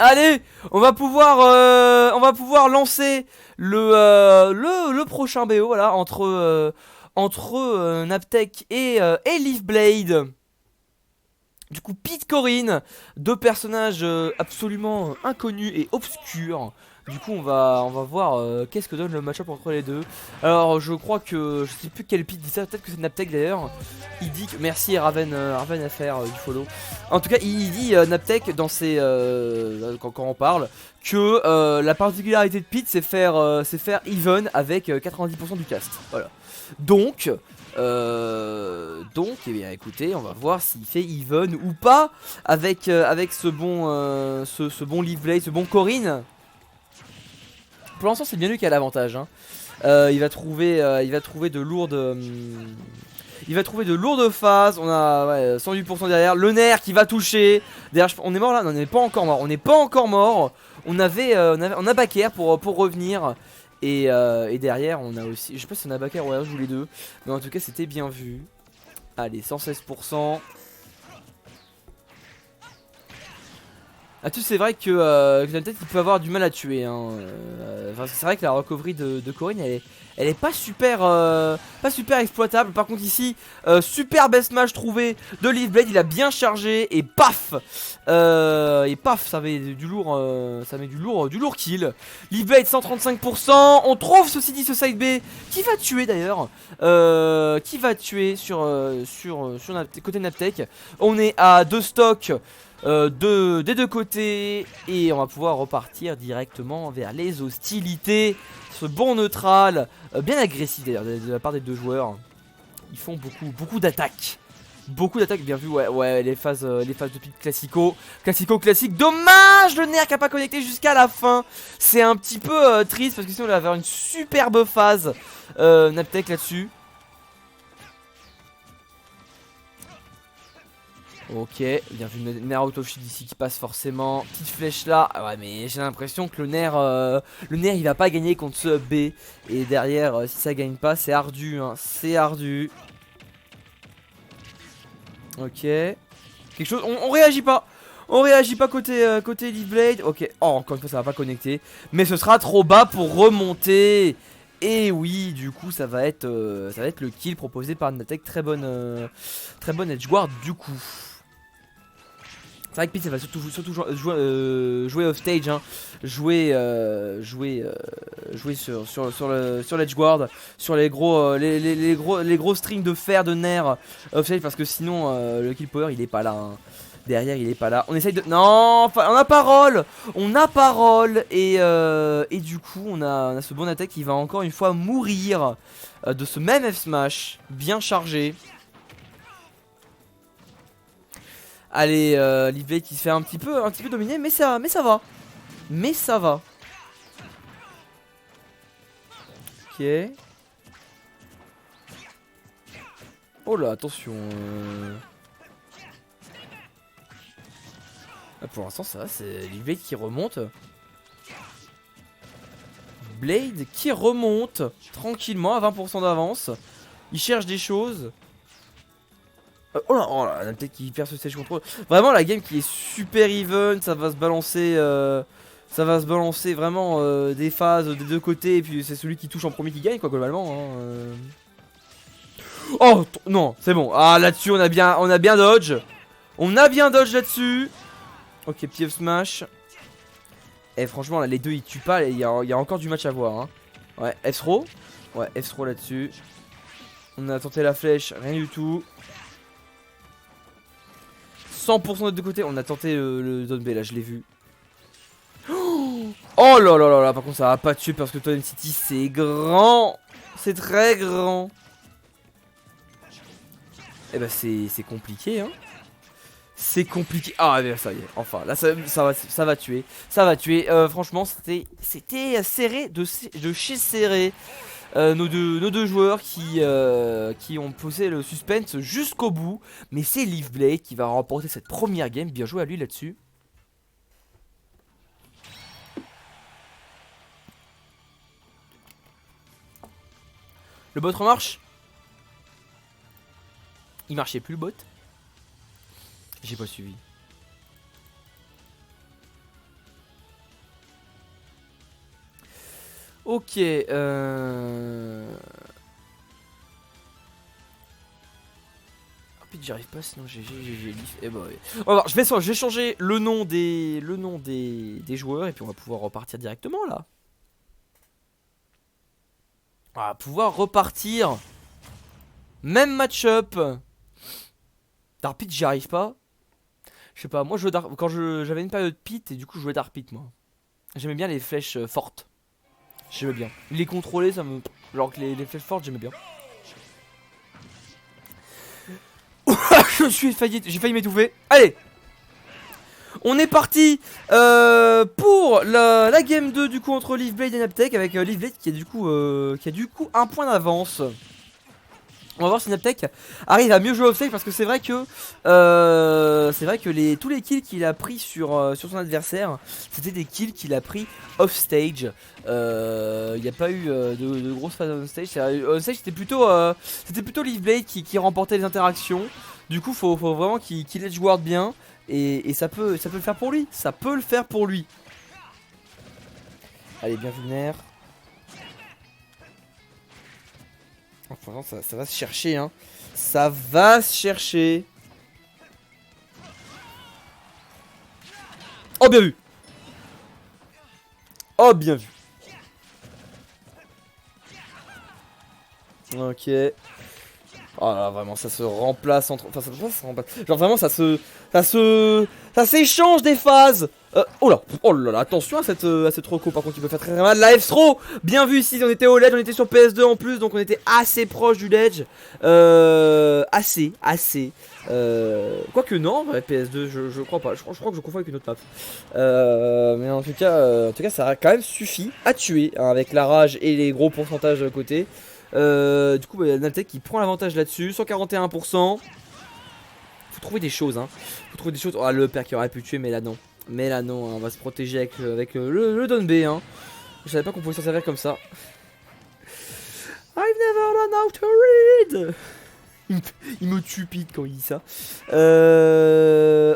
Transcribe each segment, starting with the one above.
Allez, on va pouvoir lancer le prochain BO, voilà, entre Naptech et Leafblade. Du coup, Pete Corinne, deux personnages absolument inconnus et obscurs. Du coup, on va voir qu'est-ce que donne le match-up entre les deux. Alors, je crois que je sais plus quel Pete dit ça, peut-être que c'est Naptech d'ailleurs. Il dit que merci Raven FR du follow. En tout cas, il dit Naptech dans ses quand on parle que la particularité de Pete c'est faire even avec 90% du cast. Voilà. Donc, eh bien, écoutez, on va voir s'il fait even ou pas avec ce bon Leafblade, ce bon Corinne. Pour l'instant, c'est bien lui qui a l'avantage. Hein. Il va trouver de lourdes. Il va trouver de lourdes phases. On a 108% derrière. Le nerf qui va toucher. D'ailleurs, on est mort là. Non, on n'est pas encore mort. On n'est pas encore mort. On a backer pour revenir. Et derrière, on a aussi. Je sais pas si on a backer ou je joue les deux. Mais en tout cas, c'était bien vu. Allez, 116%. Ah, tu sais, c'est vrai que peut-être il peut avoir du mal à tuer. Hein. C'est vrai que la recovery de Corinne, elle est pas super exploitable. Par contre, ici, super best match trouvé de Leafblade. Il a bien chargé et paf, ça met du lourd, du lourd kill. Leafblade 135%. On trouve ceci dit ce side B qui va tuer d'ailleurs, qui va tuer sur côté Naptech. On est à 2 stocks. Des deux côtés et on va pouvoir repartir directement vers les hostilités. Ce bon neutral bien agressif d'ailleurs de la part des deux joueurs. Ils font beaucoup d'attaques. Beaucoup d'attaques, bien vu, ouais, les phases de pique classique. Dommage, le nerf qui a pas connecté jusqu'à la fin. C'est un petit peu triste parce que sinon on va avoir une superbe phase Naptech là-dessus. Ok, bien vu le nerf out of shield ici qui passe forcément. Petite flèche là. Ah ouais, mais j'ai l'impression que le nerf il va pas gagner contre ce B. Et derrière, si ça gagne pas, c'est ardu. Hein. C'est ardu. Ok. Quelque chose. On réagit pas. On réagit pas côté Leafblade. Ok. Oh, encore une fois, ça va pas connecter. Mais ce sera trop bas pour remonter. Et oui, du coup, ça va être le kill proposé par Naptech. Très bonne edgeguard du coup. C'est vrai que Pete ça va surtout jouer off stage, hein. jouer sur l'edgeguard, sur les gros strings de fer de nerfs off stage parce que sinon le kill power il est pas là. Hein. Derrière il est pas là. On essaye de non, on a parole et du coup on a ce bon attaque qui va encore une fois mourir de ce même F smash bien chargé. Allez, Leafblade qui se fait un petit peu dominer, mais ça va. Mais ça va. Ok. Oh là, attention. Ah, pour l'instant, ça va, c'est Leafblade qui remonte. Blade qui remonte tranquillement à 20% d'avance. Il cherche des choses. Oh là, peut-être qu'il perd ce stage control. Vraiment la game qui est super even, ça va se balancer vraiment des phases des deux côtés et puis c'est celui qui touche en premier qui gagne quoi globalement. Hein, Oh non, c'est bon. Ah là-dessus on a bien dodge. On a bien dodge là-dessus. Ok, petit F smash. Et franchement là les deux ils tuent pas, il y a encore du match à voir. Hein. Ouais, F throw. Ouais, F throw là-dessus. On a tenté la flèche, rien du tout. 100% de deux côtés, on a tenté le zone B là, je l'ai vu. Oh là là là là, par contre ça va pas tuer parce que Totem City c'est grand. C'est très grand. Et bah c'est compliqué hein. C'est compliqué. Ah ça y est, enfin là ça va tuer. Ça va tuer. Franchement c'était serré de chez serré. Nos deux joueurs qui ont posé le suspense jusqu'au bout. Mais c'est Leafblade qui va remporter cette première game. Bien joué à lui là-dessus. Le bot remarche. Il marchait plus le bot. J'ai pas suivi. Ok, Rapide, j'y arrive pas, sinon j'ai lif. Et bah ouais. On va voir, je vais changer le nom des joueurs et puis on va pouvoir repartir directement là. On va pouvoir repartir. Même match-up. Dark Pit, j'y arrive pas. Je sais pas, moi je jouais quand j'avais une période Pit et du coup je jouais Dark Pit moi. J'aimais bien les flèches fortes. J'aimais bien. Les contrôler, ça me. Genre que les flèches fortes, j'aimais bien. J'ai failli m'étouffer. Allez, on est parti pour la game 2 du coup entre Leafblade et Naptech avec Leafblade qui a du coup un point d'avance. On va voir si Naptech arrive à mieux jouer offstage parce que c'est vrai que tous les kills qu'il a pris sur son adversaire, c'était des kills qu'il a pris offstage. Il n'y a pas eu de grosse phase onstage. Onstage c'était plutôt Leafblade qui remportait les interactions. Du coup faut vraiment qu'il edgeguard bien et ça peut le faire pour lui. Ça peut le faire pour lui. Allez, bien vulnéraire. Franchement, ça va se chercher, hein. Ça va se chercher. Oh, bien vu. Oh, bien vu. Ok. Oh là, vraiment, ça se remplace entre. Enfin, ça se remplace. Genre, vraiment, ça s'échange des phases. Oh là là, attention à cette reco, par contre, il peut faire très très mal. La F-throw, bien vu ici, on était au ledge, on était sur PS2 en plus, donc on était assez proche du ledge. Assez. Quoique non, ouais, PS2, je crois pas, je crois que je confonds avec une autre map. Mais en tout cas, ça a quand même suffi à tuer, hein, avec la rage et les gros pourcentages de côté. Du coup, Naptech qui prend l'avantage là-dessus, 141%. Faut trouver des choses, hein. Faut trouver des choses. Oh, le père qui aurait pu tuer, mais là non. Mais là non, hein, on va se protéger avec le Don B, hein. Je savais pas qu'on pouvait s'en servir comme ça. I've never learned how to read. Il me tupide quand il dit ça.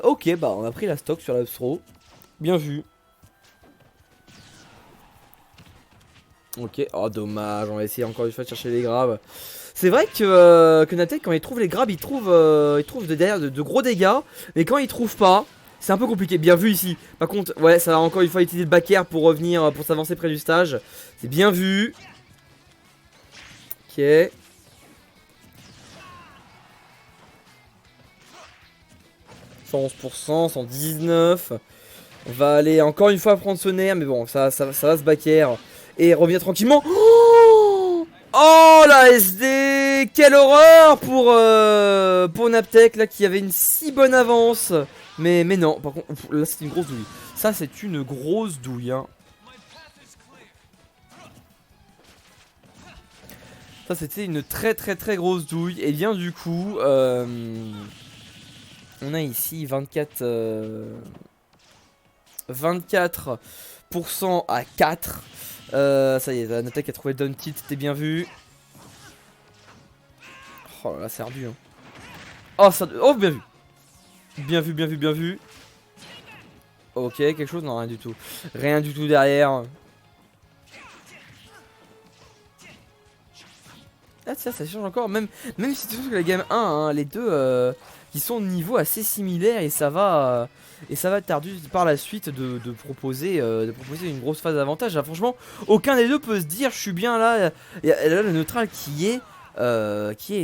Ok, bah on a pris la stock sur la throw. Bien vu. Ok, oh dommage, on va essayer encore une fois de chercher les grabs. C'est vrai que Naptech, quand il trouve les grabs, il trouve derrière de gros dégâts. Mais quand il trouve pas, c'est un peu compliqué. Bien vu ici. Par contre, ouais, ça va encore une fois utiliser le back air pour revenir, pour s'avancer près du stage. C'est bien vu. Ok. 111%, 119. On va aller encore une fois prendre ce nerf, mais bon, ça va se back air. Et revient tranquillement. Oh la SD. Quelle horreur pour Naptech là qui avait une si bonne avance. Mais non, par contre, là c'est une grosse douille. Ça c'est une grosse douille, hein. Ça c'était une très grosse douille. Et bien du coup on a ici 24% à 4. Ça y est, la Naptech a trouvé le down tilt, c'était bien vu. Oh là là, c'est ardu, hein. Oh, bien vu. Bien vu. Ok, quelque chose? Non, rien du tout. Rien du tout derrière. Ah, ça change encore. Même si tu trouves que la game 1, hein, les deux qui sont de niveau assez similaires et ça va tarder par la suite de proposer une grosse phase d'avantage. Franchement, aucun des deux peut se dire je suis bien là. Il y a là le neutral qui est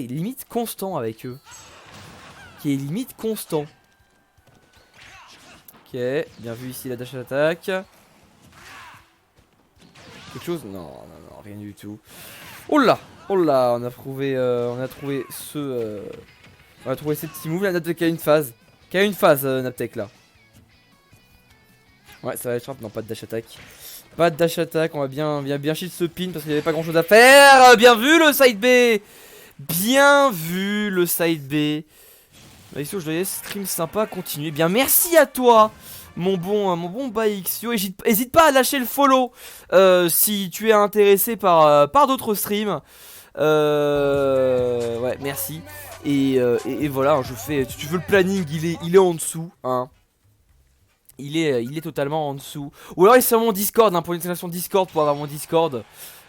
limite constant avec eux. Qui est limite constant. Ok, bien vu ici la dash attack. Quelque chose? Non, rien du tout. Oh là, on a trouvé ce petit move. La Naptech qui a une phase. Naptech là. Ouais, ça va être simple. Non, pas de dash attack. Pas de dash attack. On va bien shield ce pin parce qu'il n'y avait pas grand chose à faire. Bien vu le side B. Bien vu le side B. Bah, ici, je dois stream sympa. Continuer. Bien, merci à toi. Mon bon Baixio, hésite pas à lâcher le follow si tu es intéressé par d'autres streams. Ouais, merci. Et voilà, je fais. Si tu veux le planning, il est en dessous, hein. il est totalement en dessous. Ou alors il est sur mon Discord, hein, pour l'installation Discord, pour avoir mon Discord.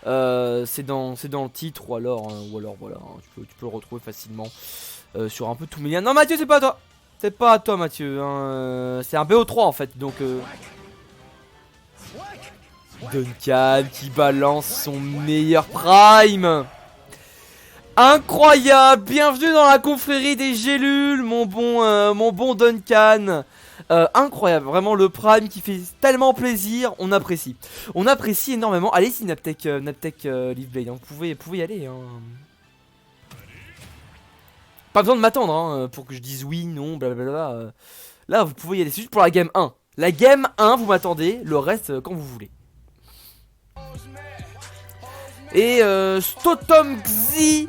C'est dans le titre, ou alors voilà, hein, tu peux le retrouver facilement sur un peu tous mes liens. Non Mathieu, c'est pas à toi. C'est pas à toi Mathieu, hein, c'est un BO3 en fait, donc Duncan qui balance son meilleur prime. Incroyable, bienvenue dans la confrérie des gélules, mon bon Duncan. Incroyable, vraiment le prime qui fait tellement plaisir, on apprécie. On apprécie énormément. Allez-y Naptech, Leafblade, hein, vous pouvez y aller. Hein. Pas besoin de m'attendre hein, pour que je dise oui, non, blablabla. Là vous pouvez y aller, c'est juste pour la game 1. La game 1 vous m'attendez, le reste quand vous voulez. Et Stotom Xi,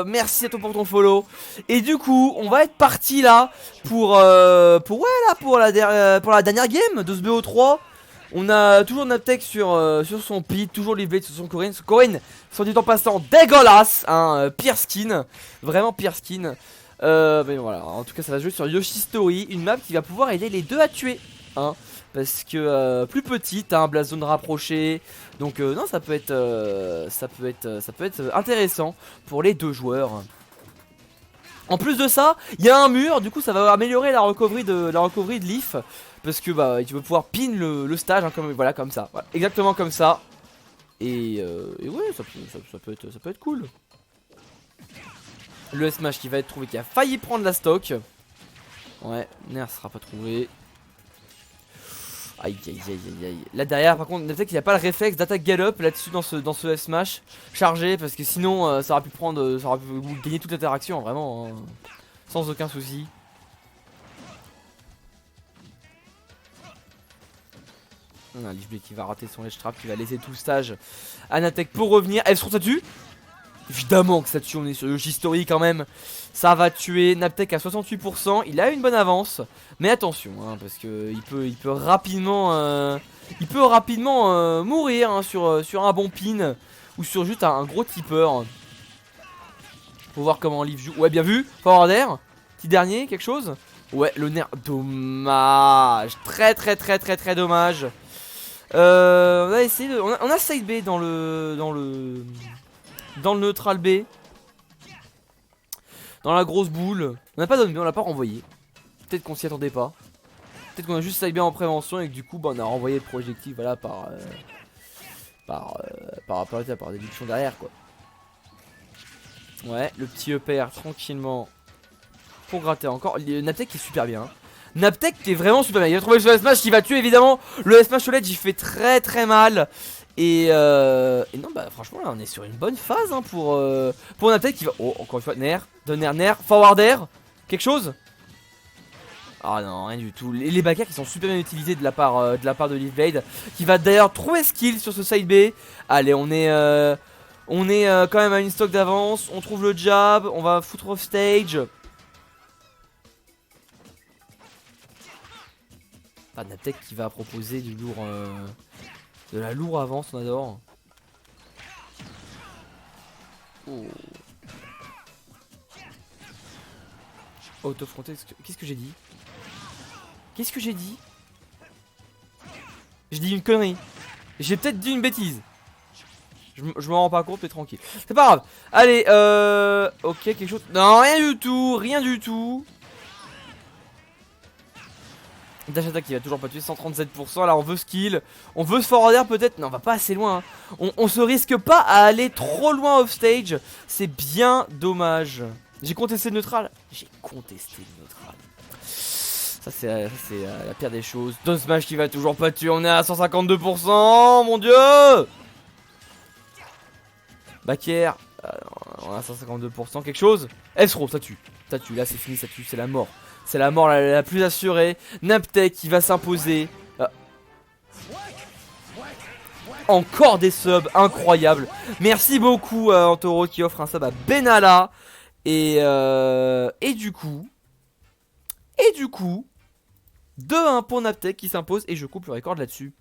merci à toi pour ton follow. Et du coup, on va être parti là pour la dernière game de ce BO3. On a toujours Naptech sur son pit, toujours Leafblade sur son Corinne. Corinne, soit dit en passant, dégueulasse, hein, pire skin, vraiment pire skin. Mais voilà, en tout cas, ça va jouer sur Yoshi Story, une map qui va pouvoir aider les deux à tuer, hein. Parce que plus petite, hein, blast zone rapprochée. Donc non, ça peut être intéressant pour les deux joueurs. En plus de ça, il y a un mur, du coup ça va améliorer la recovery de Leaf. Parce que bah tu vas pouvoir pin le stage, hein, comme ça. Voilà, exactement comme ça. Et ouais, ça peut être cool. Le smash qui va être trouvé, qui a failli prendre la stock. Ouais, Nair sera pas trouvé. Aïe aïe aïe aïe aïe. Là derrière par contre peut-être qu'il n'y a pas le réflexe d'attaque gallop là-dessus dans ce smash chargé, parce que sinon ça aurait pu prendre, ça aurait pu gagner toute l'interaction vraiment hein, sans aucun souci. Un Leafblade qui va rater son ledge trap, qui va laisser tout le stage à Naptech pour revenir. Est-ce que ça tue? Évidemment que ça tue, on est sur Yoshi Story quand même. Ça va tuer Naptech à 68%. Il a une bonne avance. Mais attention, hein, parce que il peut rapidement mourir hein, sur un bon pin. Ou sur juste un gros tipper. Faut voir comment Leaf joue. Ouais, bien vu. Forward air. Petit dernier, quelque chose. Ouais, le nerf. Dommage. Très dommage. On a essayé de... On a side B dans le neutral B. Dans la grosse boule. On n'a pas donné B, on l'a pas renvoyé. Peut-être qu'on s'y attendait pas. Peut-être qu'on a juste side B en prévention et que du coup bah, on a renvoyé le projectile voilà, par déduction derrière quoi. Ouais, le petit EPR tranquillement pour gratter encore. Naptech est super bien. Hein. Naptech est vraiment super bien. Il va trouver le smash qui va tuer évidemment. Le smash au ledge il fait très mal. Et non bah franchement là on est sur une bonne phase hein, pour Naptech qui va... Oh encore une fois Nair, Nair, forward air, quelque chose. Ah non rien du tout, les backers qui sont super bien utilisés de la part de Leafblade. Qui va d'ailleurs trouver skill sur ce side B. Allez on est quand même à une stock d'avance. On trouve le jab, on va foutre off stage. Ah Naptech qui va proposer du lourd de la lourde avance, on adore. Oh. Out of context. Qu'est-ce que j'ai dit? Qu'est-ce que j'ai dit? J'ai dit une connerie. J'ai peut-être dit une bêtise. Je m'en rends pas compte, mais tranquille. C'est pas grave. Allez, ok, quelque chose. Non, rien du tout. Rien du tout. Dash attack qui va toujours pas tuer, 137%. Là on veut skill, on veut se forwarder peut-être. Non on va pas assez loin hein. On se risque pas à aller trop loin off stage. C'est bien dommage. J'ai contesté le neutral. J'ai contesté le neutral. Ça c'est la pire des choses. Don smash qui va toujours pas tuer. On est à 152%. Mon dieu. Back air. On a 152%. Quelque chose. S-Row ça tue. Ça tue, là c'est fini, ça tue, c'est la mort. C'est la mort la plus assurée. Naptech qui va s'imposer. Encore des subs incroyables. Merci beaucoup Antoro qui offre un sub à Benalla. Et du coup 2-1 pour Naptech qui s'impose. Et je coupe le record là-dessus.